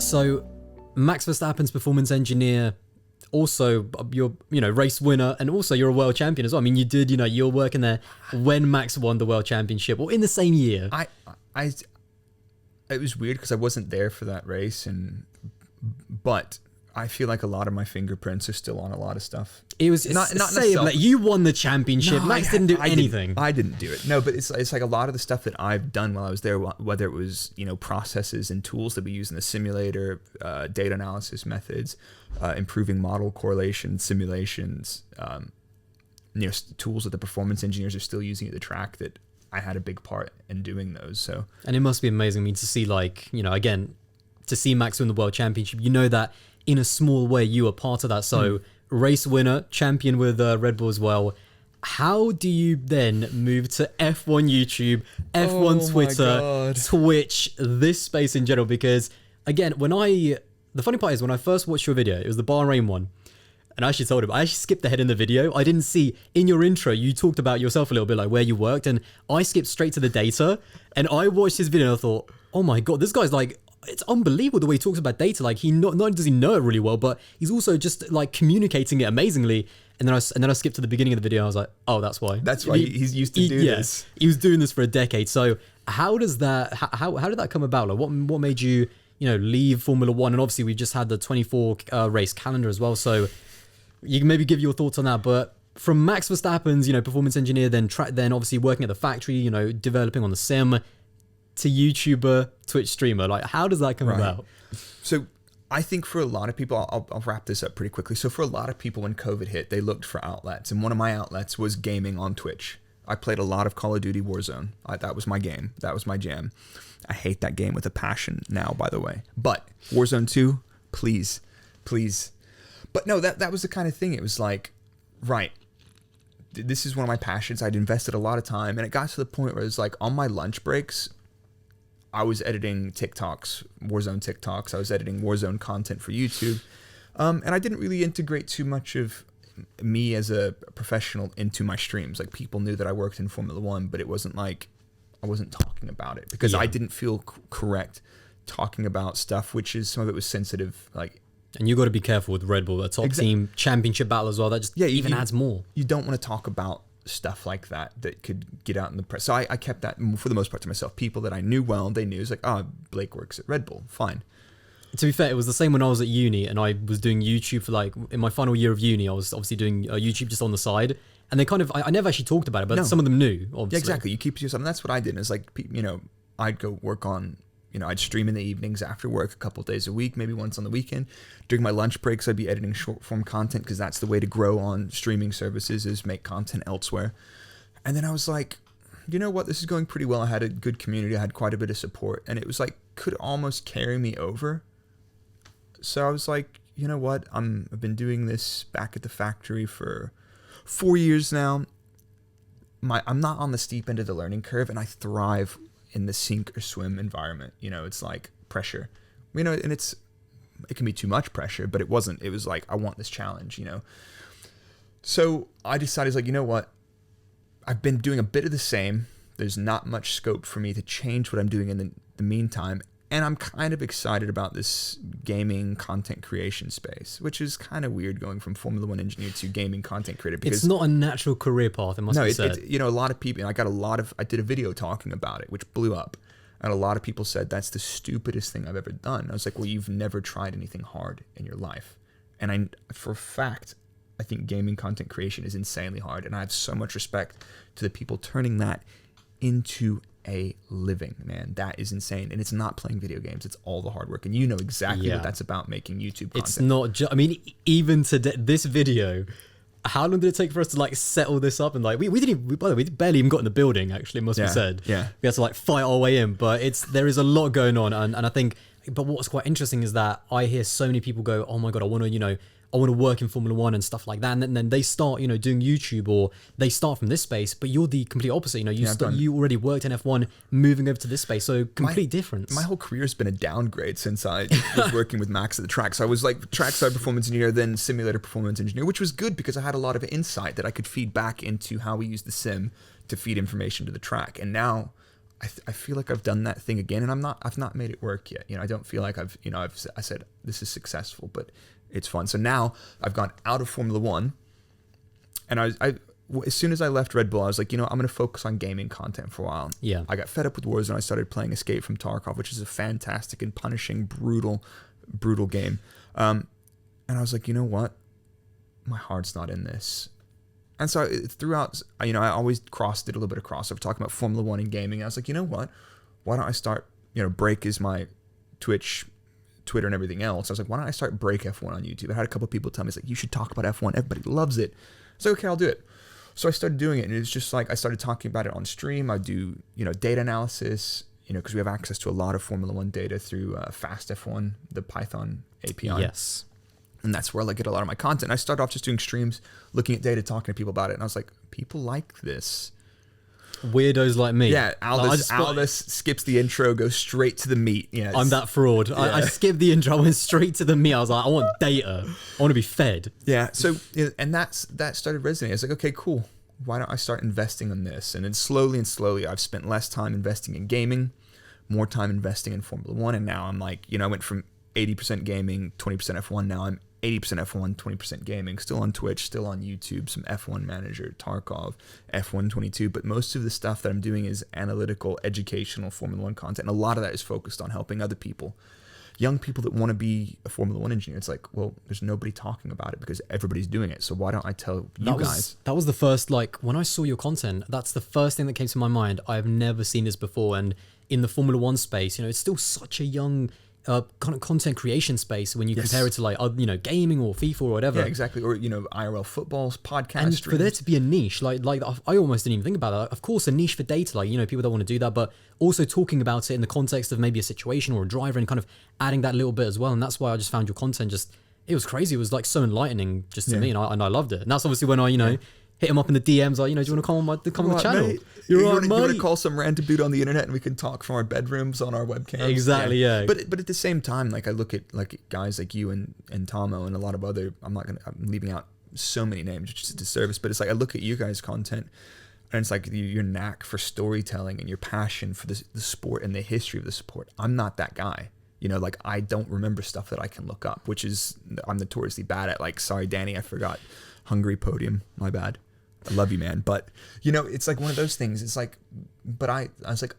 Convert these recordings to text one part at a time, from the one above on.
So Max Verstappen's performance engineer, also you're race winner, and also you're a world champion as well. I mean, you're working there when Max won the world championship, or in the same year. It was weird because I wasn't there for that race, but I feel like a lot of my fingerprints are still on a lot of stuff. It was not like you won the championship. No, Max didn't do anything. I didn't do it. No, but it's like a lot of the stuff that I've done while I was there, whether it was processes and tools that we use in the simulator, data analysis methods, improving model correlation, simulations, tools that the performance engineers are still using at the track, that I had a big part in doing those. So, and it must be amazing. I mean, to see again, to see Max win the world championship, that in a small way you are part of that. So race winner, champion with Red Bull as well. How do you then move to F1 YouTube, F1 Twitter, Twitch, this space in general? Because again, the funny part is when I first watched your video, it was the Bahrain one. And I actually told him, I actually skipped ahead in the video. I didn't see, in your intro, you talked about yourself a little bit, like where you worked, and I skipped straight to the data. And I watched his video and I thought, oh my God, this guy's like, it's unbelievable the way he talks about data. Like not only does he know it really well, but he's also just like communicating it amazingly. And then I skipped to the beginning of the video. I was like, oh, that's why. That's why he's used to doing this. He was doing this for a decade. So how did that come about? Like what made you, leave Formula One? And obviously we just had the 24 race calendar as well. So you can maybe give your thoughts on that. But from Max Verstappen's, performance engineer, then obviously working at the factory, developing on the sim, to YouTuber, Twitch streamer, like how does that come about? So I think for a lot of people, I'll wrap this up pretty quickly. So for a lot of people, when COVID hit, they looked for outlets, and one of my outlets was gaming on Twitch. I played a lot of Call of Duty Warzone. That was my game. That was my jam. I hate that game with a passion now, by the way. But Warzone 2, please. But no, that was the kind of thing. It was like, right, this is one of my passions. I'd invested a lot of time, and it got to the point where it was like on my lunch breaks, I was editing TikToks, Warzone TikToks. I was editing Warzone content for YouTube. And I didn't really integrate too much of me as a professional into my streams. Like people knew that I worked in Formula One, but it wasn't like I wasn't talking about it because I didn't feel correct talking about stuff, which is some of it was sensitive. And you got to be careful with Red Bull, a top team championship battle as well. That just even adds more. You don't want to talk about stuff like that could get out in the press. So I kept that for the most part to myself. People that I knew well, they knew. It's like, oh, Blake works at Red Bull. Fine. To be fair, it was the same when I was at uni and I was doing YouTube for in my final year of uni, I was obviously doing YouTube just on the side. And they I never actually talked about it, but some of them knew, obviously. Yeah, exactly. You keep it to yourself. And that's what I did. And it's like, I'd go work on, I'd stream in the evenings after work a couple of days a week, maybe once on the weekend. During my lunch breaks, I'd be editing short form content because that's the way to grow on streaming services is make content elsewhere. And then I was like, you know what? This is going pretty well. I had a good community. I had quite a bit of support. And it was like, could almost carry me over. So I was like, you know what? I've been doing this back at the factory for 4 years now. I'm not on the steep end of the learning curve, and I thrive in the sink or swim environment. It's like pressure, and it can be too much pressure, but it wasn't. It was like, I want this challenge, So I decided, like, you know what? I've been doing a bit of the same. There's not much scope for me to change what I'm doing in the meantime. And I'm kind of excited about this gaming content creation space, which is kind of weird going from Formula One engineer to gaming content creator. Because it's not a natural career path, it must be said. A lot of people, I did a video talking about it, which blew up. And a lot of people said, that's the stupidest thing I've ever done. I was like, well, you've never tried anything hard in your life. And for a fact, I think gaming content creation is insanely hard. And I have so much respect to the people turning that into a living, man. That is insane. And it's not playing video games. It's all the hard work. And you know exactly what that's about, making YouTube content. It's not just, even today, this video, how long did it take for us to settle this up? And we didn't, by the way, we barely even got in the building, actually, it must be said. Yeah. We had to fight our way in, but there is a lot going on. And I think, but what's quite interesting is that I hear so many people go, oh my God, I want to work in Formula One and stuff like that. And then they start, doing YouTube, or they start from this space, but you're the complete opposite. You already worked in F1, moving over to this space. So complete difference. My whole career has been a downgrade since I was working with Max at the track. So I was like trackside performance engineer, then simulator performance engineer, which was good because I had a lot of insight that I could feed back into how we use the sim to feed information to the track. And now I feel like I've done that thing again, and I've not made it work yet. I don't feel like I said this is successful, but it's fun. So now I've gone out of Formula One, and as soon as I left Red Bull, I was like, I'm going to focus on gaming content for a while. Yeah. I got fed up with Warzone. I started playing Escape from Tarkov, which is a fantastic and punishing, brutal game. And I was like, you know what? My heart's not in this. And so throughout, I always did a little bit of crossover, talking about Formula One and gaming. I was like, you know what? Why don't I start, Break is my Twitch, Twitter, and everything else. I was like, why don't I start Break F1 on YouTube? I had a couple of people tell me, it's like, you should talk about F1. Everybody loves it. So okay, I'll do it. So I started doing it, and it's just like I started talking about it on stream. I do, data analysis, because we have access to a lot of Formula One data through Fast F1, the Python API. Yes. And that's where I get a lot of my content. I started off just doing streams, looking at data, talking to people about it, and I was like, people like this. Weirdos like me. Yeah, Aldous skips the intro, goes straight to the meat. Yeah, I'm that fraud. Yeah. I skipped the intro, I went straight to the meat. I was like, I want data. I want to be fed. Yeah. So, and that started resonating. I was like, okay, cool. Why don't I start investing in this? And then slowly, I've spent less time investing in gaming, more time investing in Formula One. And now I'm like, I went from 80% gaming, 20% F1. Now I'm 80% F1, 20% gaming, still on Twitch, still on YouTube, some F1 Manager, Tarkov, F1 22. But most of the stuff that I'm doing is analytical, educational Formula One content. And a lot of that is focused on helping other people, young people that want to be a Formula One engineer. It's like, well, there's nobody talking about it because everybody's doing it. So why don't I tell you guys? That was the first, when I saw your content, that's the first thing that came to my mind. I've never seen this before. And in the Formula One space, it's still such a young kind of content creation space when you compare it to gaming or FIFA or whatever. Yeah, exactly. Or IRL footballs, podcast and streams. for there to be a niche like I almost didn't even think about that. Of course, a niche for data, people that want to do that, but also talking about it in the context of maybe a situation or a driver and kind of adding that little bit as well. And that's why I just found your content it was crazy. It was so enlightening just to me, and I loved it. And that's obviously when I hit him up in the DMs, do you want to come on the channel? Mate. You want to call some random dude on the internet and we can talk from our bedrooms on our webcams? Exactly, yeah. But at the same time, I look at guys like you and Tomo and a lot of other, I'm leaving out so many names, which is a disservice, but it's I look at you guys' content and it's your knack for storytelling and your passion for the sport and the history of the sport. I'm not that guy. I don't remember stuff that I can look up, which is, I'm notoriously bad at. Sorry, Danny, I forgot Hungary podium. My bad. I love you, man. But, it's one of those things. It's but I was like,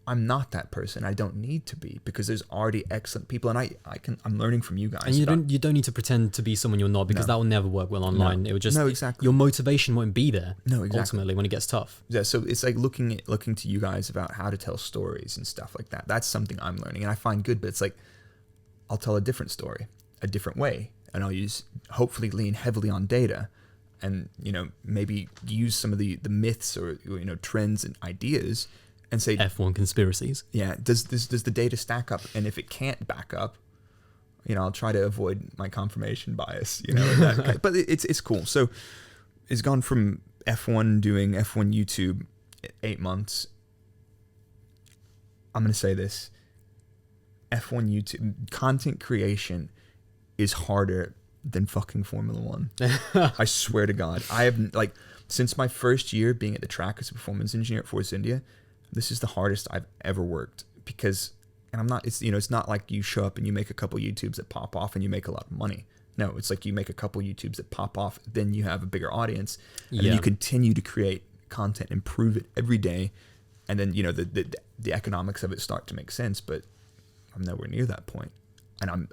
I'm not that person. I don't need to be because there's already excellent people. And I'm learning from you guys. And you don't need to pretend to be someone you're not because that will never work well online. It would just, exactly. Your motivation won't be there. No, exactly. Ultimately when it gets tough. Yeah. So it's looking to you guys about how to tell stories and stuff like that. That's something I'm learning and I find good, but it's I'll tell a different story, a different way. And I'll hopefully lean heavily on data. And maybe use some of the myths or trends and ideas, and say F1 conspiracies. Yeah, does the data stack up? And if it can't back up, I'll try to avoid my confirmation bias. But it's cool. So it's gone from F1 doing F1 YouTube 8 months. I'm gonna say this: F1 YouTube content creation is harder than fucking Formula One. I swear to God. I have since my first year being at the track as a performance engineer at Force India, this is the hardest I've ever worked because, and I'm not, it's not like you show up and you make a couple YouTubes that pop off and you make a lot of money. No, it's you make a couple YouTubes that pop off, then you have a bigger audience and then you continue to create content, improve it every day. And then, the economics of it start to make sense, but I'm nowhere near that point. And I'm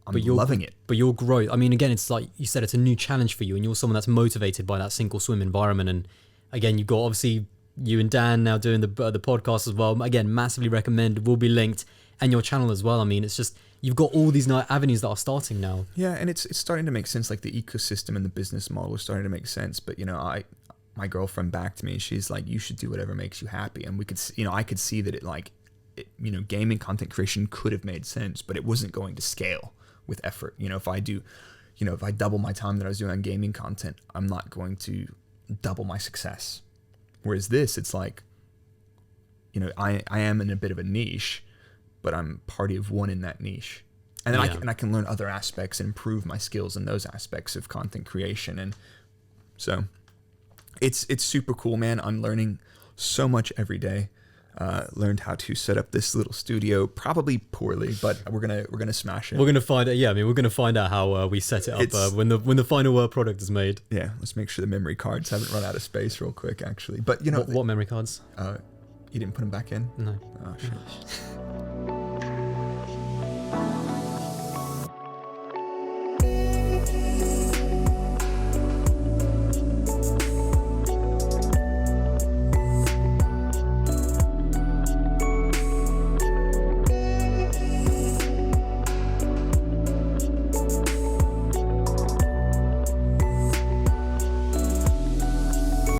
loving it. But your growth, again, it's like you said, it's a new challenge for you and you're someone that's motivated by that sink or swim environment. And again, you've got obviously you and Dan now doing the podcast as well. Again, massively recommend, will be linked, and your channel as well. It's just, you've got all these avenues that are starting now. Yeah, and it's starting to make sense. The ecosystem and the business model is starting to make sense. But, my girlfriend backed me. She's like, you should do whatever makes you happy. And we could, I could see that gaming content creation could have made sense, but it wasn't going to scale with effort. If I double my time that I was doing on gaming content, I'm not going to double my success. Whereas this, it's I am in a bit of a niche, but I'm party of one in that niche. And then I can learn other aspects and improve my skills in those aspects of content creation. And so it's super cool, man. I'm learning so much every day. learned how to set up this little studio, probably poorly, but we're gonna smash it. We're gonna find it. Yeah, I mean, we're gonna find out how we set it up when the final product is made. Yeah, let's make sure the memory cards haven't run out of space real quick, actually. But you know, what memory cards? You didn't put them back in? No. Oh shit.